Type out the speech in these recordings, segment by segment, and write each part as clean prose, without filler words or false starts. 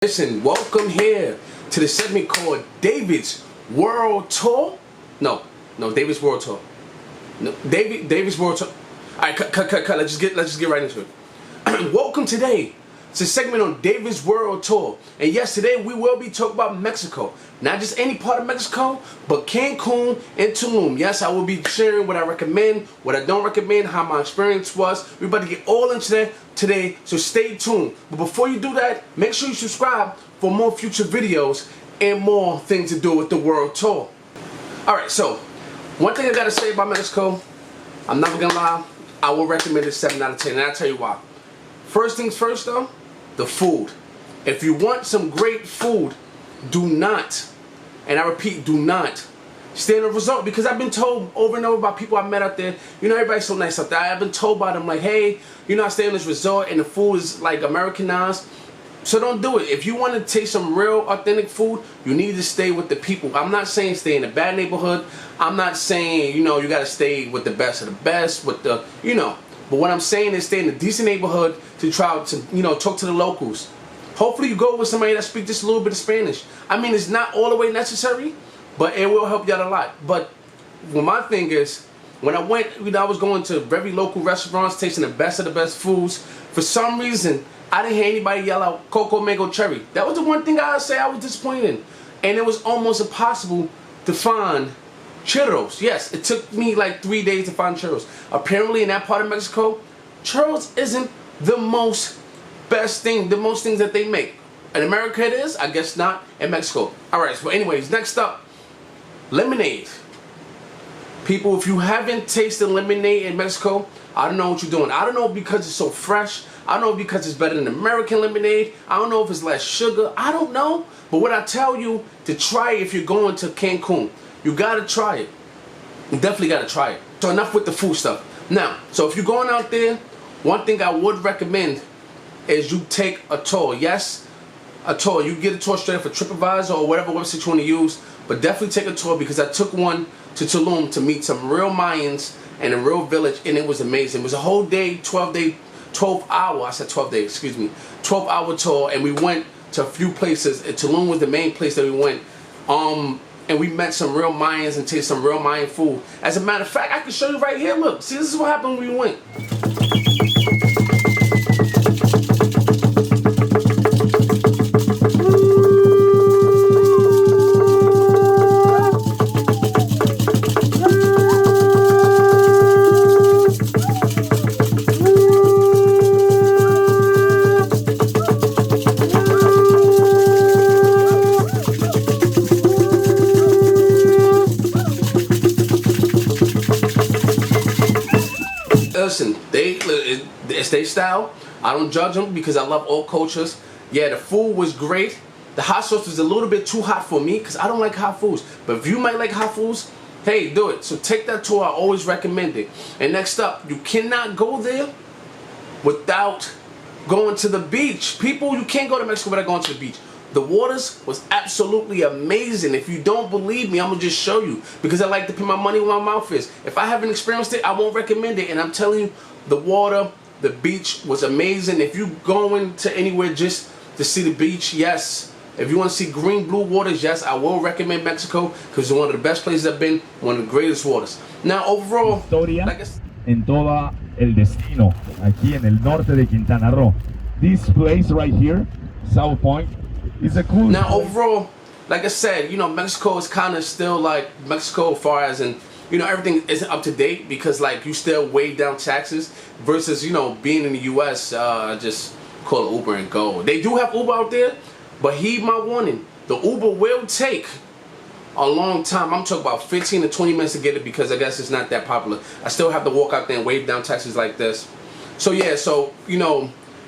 Listen, welcome here to the segment called David's World Tour. No, David's World Tour. No, David's World Tour. All right, cut. Let's just get right into it. Welcome today to a segment on David's World Tour. And yes, today we will be talking about Mexico. Not just any part of Mexico, but Cancun and Tulum. Yes, I will be sharing what I recommend, what I don't recommend, how my experience was. We're about to get all into that today, so stay tuned. But before you do that, make sure you subscribe for more future videos and more things to do with the World Tour. Alright, so one thing I gotta say about Mexico, I'm never gonna lie, I will recommend it 7 out of 10, and I'll tell you why. First things first though, the food. If you want some great food, do not, and I repeat, do not stay in a resort, because I've been told over and over by people I met out there, everybody's so nice out there. I've been told by them like, hey, I stay in this resort and the food is like Americanized. So don't do it. If you want to taste some real authentic food, you need to stay with the people. I'm not saying stay in a bad neighborhood. I'm not saying, you got to stay with the best of the best, with the, But what I'm saying is stay in a decent neighborhood to try to, talk to the locals. Hopefully you go with somebody that speaks just a little bit of Spanish. I mean, it's not all the way necessary, but it will help you out a lot. But my thing is, when I went, I was going to very local restaurants, tasting the best of the best foods. For some reason, I didn't hear anybody yell out Coco Mango Cherry. That was the one thing I would say I was disappointed in. And it was almost impossible to find churros. Yes, it took me like 3 days to find churros. Apparently in that part of Mexico, churros isn't the most best thing, the most things that they make. In America it is, I guess not in Mexico. Alright, so anyways, next up, lemonade. People, if you haven't tasted lemonade in Mexico, I don't know what you're doing. I don't know because it's so fresh. I don't know because it's better than American lemonade. I don't know if it's less sugar. I don't know. But what I tell you to try if you're going to Cancun, you gotta try it. You definitely gotta try it. So enough with the food stuff. Now, so if you're going out there, one thing I would recommend is you take a tour. Yes, a tour. You get a tour straight up for TripAdvisor or whatever website you want to use, but definitely take a tour, because I took one to Tulum to meet some real Mayans in a real village, and it was amazing. It was a whole day, 12-hour tour, and we went to a few places. And Tulum was the main place that we went. And we met some real Mayans and tasted some real Mayan food. As a matter of fact, I can show you right here. Look, see, this is what happened when we went. Listen, it's their style. I don't judge them because I love all cultures. Yeah, the food was great. The hot sauce was a little bit too hot for me because I don't like hot foods. But if you might like hot foods, hey, do it. So take that tour. I always recommend it. And next up, you cannot go there without going to the beach. People, you can't go to Mexico without going to the beach. The waters was absolutely amazing. If you don't believe me, I'm going to just show you, because I like to put my money where my mouth is. If I haven't experienced it, I won't recommend it. And I'm telling you, the water, the beach was amazing. If you going to anywhere just to see the beach, yes. If you want to see green, blue waters, yes, I will recommend Mexico, because it's one of the best places I've been, one of the greatest waters. Now, overall, like en todo el destino, aquí en el norte de Quintana Roo. This place right here, South Point, is a cool. Now, overall, like I said, Mexico is kind of still like Mexico as far as in, everything isn't up to date, because like you still weigh down taxes versus, being in the U.S., just call Uber and go. They do have Uber out there, but heed my warning, the Uber will take a long time. I'm talking about 15 to 20 minutes to get it, because I guess it's not that popular. I still have to walk out there and wave down taxis like this. So yeah,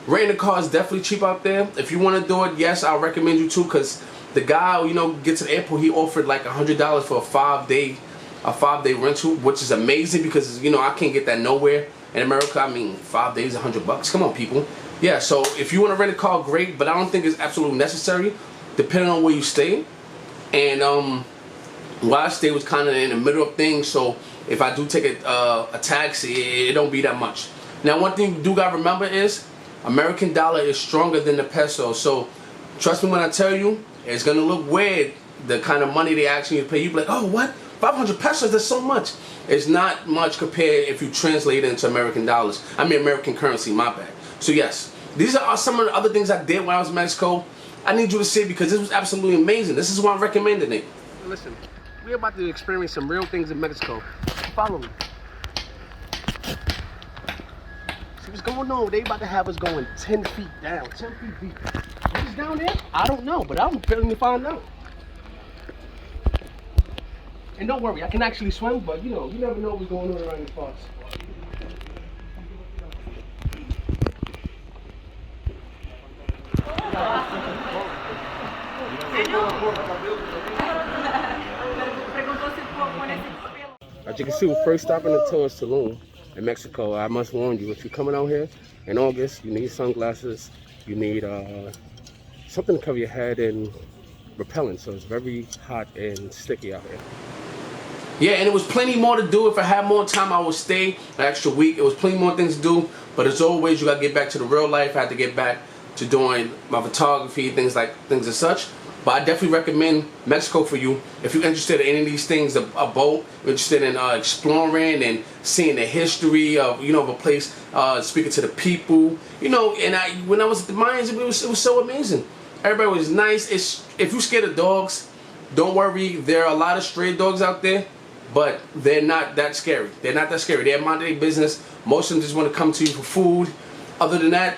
renting a car is definitely cheap out there. If you want to do it, yes, I'll recommend you to, because the guy, get to the airport, he offered like $100 for a 5-day rental, which is amazing, because I can't get that nowhere in America. I mean, 5 days, $100. Come on, people. Yeah, so if you want to rent a car, great, but I don't think it's absolutely necessary, depending on where you stay. And where I stay was kind of in the middle of things, so if I do take a taxi, it don't be that much. Now, one thing you do gotta remember is American dollar is stronger than the peso. So Trust me when I tell you, it's gonna look weird. The kind of money they asking you to pay, you be like, oh, what? 500 pesos? That's so much. It's not much compared if you translate it into American dollars. I mean American currency. My bad. So yes, these are some of the other things I did when I was in Mexico. I need you to see because this was absolutely amazing. This is why I'm recommending it. Listen, we're about to experience some real things in Mexico. Follow me. See what's going on? They about to have us going 10 feet down, 10 feet deep. What's down there? I don't know, but I'm feeling to find out. And don't worry, I can actually swim, but you know, you never know what's going on around these parts. As you can see, we're first stopping at Torres Saloon in Mexico. I must warn you, if you're coming out here in August, you need sunglasses, you need something to cover your head and repellent, so it's very hot and sticky out here. Yeah, and it was plenty more to do. If I had more time, I would stay an extra week. It was plenty more things to do, but as always, you gotta get back to the real life. I had to get back to doing my photography, things as such. But I definitely recommend Mexico for you if you're interested in any of these things. A boat, interested in exploring and seeing the history of of a place, speaking to the people, And when I was at the Mayans, it was so amazing. Everybody was nice. If you're scared of dogs, don't worry. There are a lot of stray dogs out there, but they're not that scary. They're not that scary. They're mind their business. Most of them just want to come to you for food. Other than that,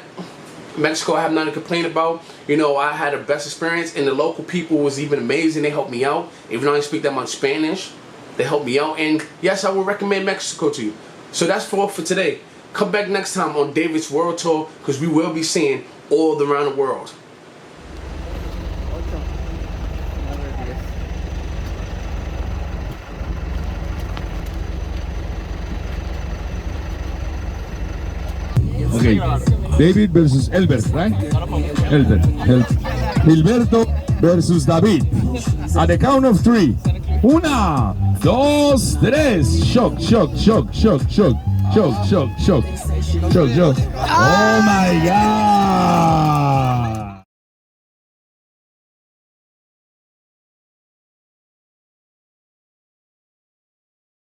Mexico, I have nothing to complain about. I had the best experience, and the local people was even amazing. They helped me out. Even though I didn't speak that much Spanish, they helped me out. And yes, I would recommend Mexico to you. So that's all for today. Come back next time on David's World Tour, because we will be seeing all around the world. Okay, David versus Elbert, right? Elbert. Gilberto versus David. At the count of 3. 1, 2, 3. Shock. Oh my God.